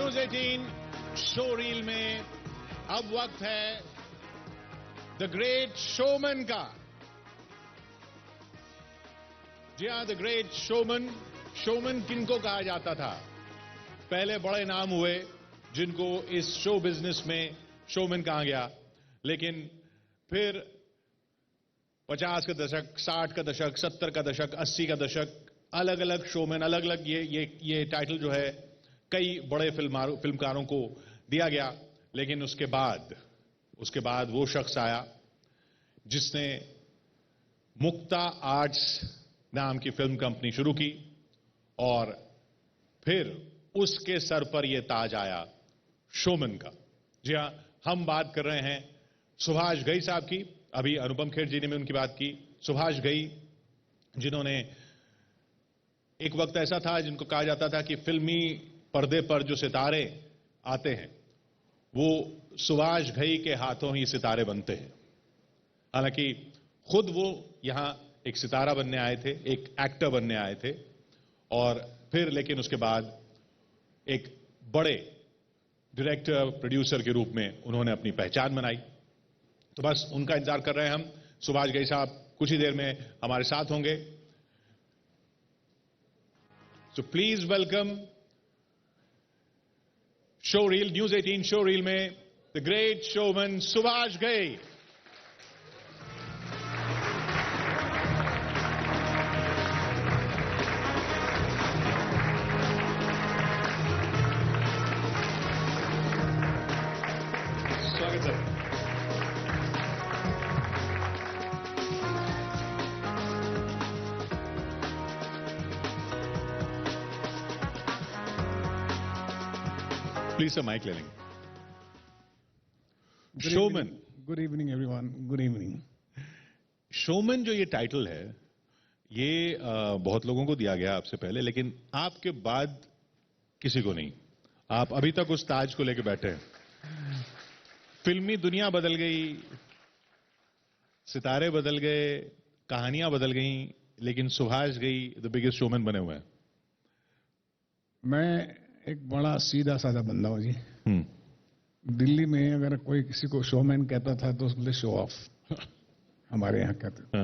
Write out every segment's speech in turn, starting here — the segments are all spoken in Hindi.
न्यूज 18 शो रील में अब वक्त है द ग्रेट शोमैन का। जी हां, द ग्रेट शोमैन। शोमैन किनको कहा जाता था? पहले बड़े नाम हुए जिनको इस शो बिजनेस में शोमैन कहा गया, लेकिन फिर 50 का दशक, 60 का दशक, 70 का दशक, 80 का दशक, अलग अलग शोमैन, अलग अलग ये टाइटल जो है कई बड़े फिल्मकारों को दिया गया। लेकिन उसके बाद वो शख्स आया जिसने मुक्ता आर्ट्स नाम की फिल्म कंपनी शुरू की और फिर उसके सर पर यह ताज आया शोमैन का। जी हां, हम बात कर रहे हैं सुभाष घई साहब की। अभी अनुपम खेर जी ने भी उनकी बात की। सुभाष घई, जिन्होंने एक वक्त ऐसा था जिनको कहा जाता था कि फिल्मी पर्दे पर जो सितारे आते हैं वो सुभाष घई के हाथों ही सितारे बनते हैं। हालांकि खुद वो यहां एक सितारा बनने आए थे, एक एक्टर बनने आए थे, और फिर लेकिन उसके बाद एक बड़े डायरेक्टर प्रोड्यूसर के रूप में उन्होंने अपनी पहचान बनाई। तो बस उनका इंतजार कर रहे हैं हम। सुभाष घई साहब कुछ ही देर में हमारे साथ होंगे। So please welcome show reel, news 18 show reel में the great showman Subhash Ghai. स्वागत है। प्लीज सर, माइक ले लेंगे। Showman. Good evening everyone, good evening. Showman जो ये टाइटल है, ये बहुत लोगों को दिया गया आपसे पहले, लेकिन आपके बाद किसी को नहीं। आप अभी तक उस ताज को लेकर बैठे हैं। फिल्मी दुनिया बदल गई, सितारे बदल गए, कहानियां बदल गई, लेकिन Subhash Ghai the biggest showman बने हुए हैं। मैं एक बड़ा सीधा साधा बंदा हूं जी। दिल्ली में अगर कोई किसी को शोमैन कहता था तो उसके लिए शो ऑफ हमारे यहां कहते थे।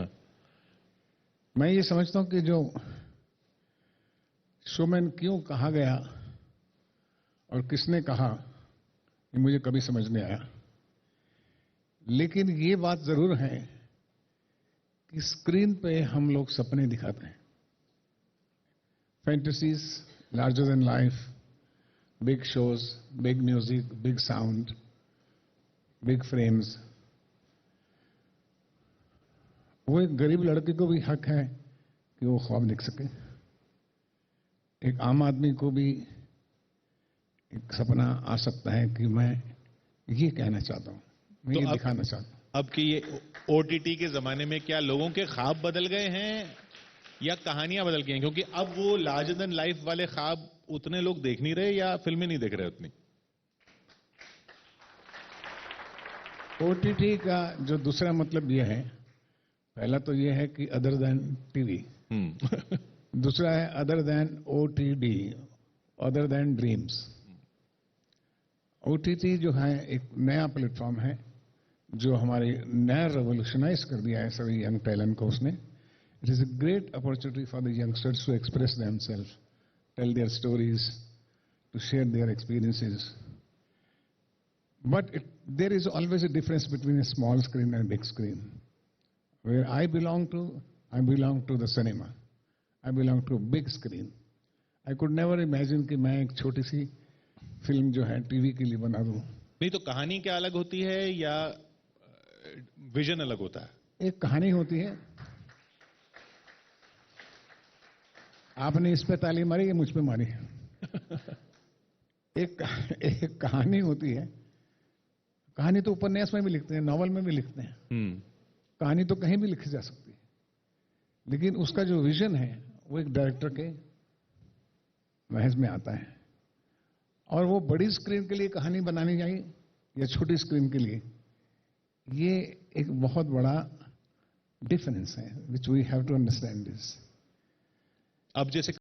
मैं ये समझता हूं कि जो शोमैन क्यों कहा गया और किसने कहा, ये मुझे कभी समझ नहीं आया। लेकिन ये बात जरूर है कि स्क्रीन पे हम लोग सपने दिखाते हैं, fantasies, larger than life, big shows, big music, big sound, big frames. वो एक गरीब लड़के को भी हक है कि वो ख्वाब देख सके। एक आम आदमी को भी एक सपना आ सकता है कि मैं ये कहना चाहता हूं, मैं तो ये दिखाना चाहता हूं। अब कि ये ओटीटी के जमाने में क्या लोगों के ख्वाब बदल गए हैं या कहानियां बदल गई हैं? क्योंकि अब वो लार्जर देन लाइफ वाले ख्वाब उतने लोग देख नहीं रहे या फिल्में नहीं देख रहे उतनी। ओटीटी का जो दूसरा मतलब यह है, पहला तो यह है कि अदर देन टीवी, दूसरा है other than OTT, other than dreams. OTT जो है एक नया प्लेटफॉर्म है जो हमारे नया रेवोल्यूशनाइज कर दिया है सभी यंग टैलेंट को उसने। It is a great opportunity for the youngsters to express themselves, tell their stories, to share their experiences. But there is always a difference between a small screen and a big screen. Where I belong to the cinema. I belong to a big screen. I could never imagine कि मैं एक छोटी सी फिल्म जो है टीवी के लिए बना दूं। नहीं तो कहानी क्या अलग होती है या विजन अलग होता है? एक कहानी होती है। आपने इस पे ताली मारी या मुझ पे मारी? एक कहानी होती है। कहानी तो उपन्यास में भी लिखते हैं, नॉवल में भी लिखते हैं। कहानी तो कहीं भी लिखी जा सकती है, लेकिन उसका जो विजन है वो एक डायरेक्टर के महज में आता है। और वो बड़ी स्क्रीन के लिए कहानी बनानी चाहिए या छोटी स्क्रीन के लिए, ये एक बहुत बड़ा डिफरेंस है, which we have to understand this. अब जैसे